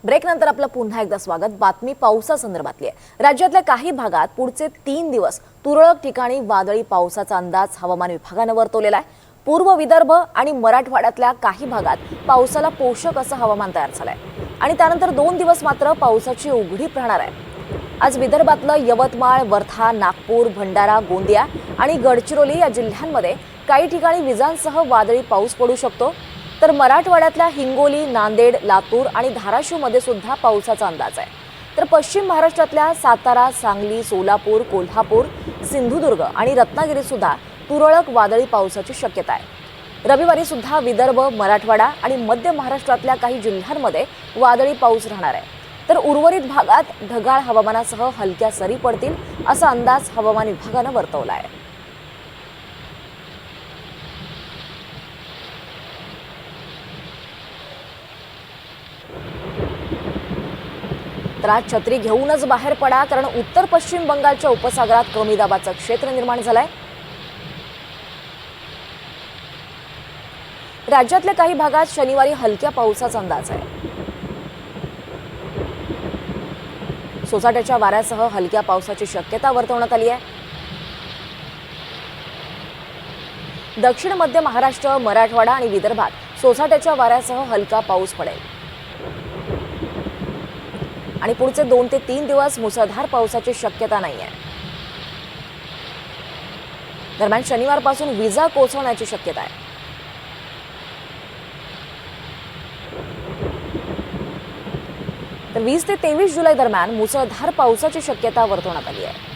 ब्रेकनंतर आपलं पुन्हा एकदा स्वागत। बातमी पावसासंदर्भातली आहे। राज्यातल्या काही भागात पुढचे 3 दिवस तुरळक ठिकाणी वादळी पावसाचा अंदाज हवामान विभागाने वर्तवलेला आहे। पूर्व विदर्भ आणि मराठवाड्यातल्या काही भागात पावसाला पोषक असं हवामान तयार झालंय आणि त्यानंतर 2 दिवस मात्र पावसाची उघडीप राहणार आहे। आज विदर्भातलं यवतमाळ, वर्धा, नागपूर, भंडारा, गोंदिया आणि गडचिरोली या जिल्ह्यांमध्ये काही ठिकाणी विजांसह वादळी पाऊस पडू शकतो। तर मराठवाड्यातल्या हिंगोली, नांदेड, लातूर आणि धाराशिवमध्ये सुद्धा पावसाचा अंदाज आहे। तर पश्चिम महाराष्ट्रातल्या सातारा, सांगली, सोलापूर, कोल्हापूर, सिंधुदुर्ग आणि रत्नागिरीत सुद्धा तुरळक वादळी पावसाची शक्यता आहे। रविवारी सुद्धा विदर्भ, मराठवाडा आणि मध्य महाराष्ट्रातल्या काही जिल्ह्यांमध्ये वादळी पाऊस राहणार आहे। तर उर्वरित भागात ढगाळ हवामानासह हलक्या सरी पडतील असा अंदाज हवामान विभागाने वर्तवला आहे। तर आज छत्री घेऊनच बाहेर पडा, कारण उत्तर पश्चिम बंगालच्या उपसागरात कमी दाबाचं क्षेत्र निर्माण झालंय। राज्यातल्या काही भागात शनिवारी हलक्या पावसाचा अंदाज आहे। सोसाट्याच्या वाऱ्यासह हलक्या पावसाची शक्यता वर्तवण्यात आली आहे। दक्षिण मध्य महाराष्ट्र, मराठवाडा आणि विदर्भात सोसाट्याच्या वाऱ्यासह हलका पाऊस पडेल आणि पुढचे 2 ते 3 दिवस मुसळधार पावसाची शक्यता नाही आहे। दरम्यान शनिवारपासून विजा कोसळण्याची शक्यता आहे। तर 20 ते 23 जुलै दरम्यान मुसळधार पावसाची शक्यता वर्तवण्यात आली आहे।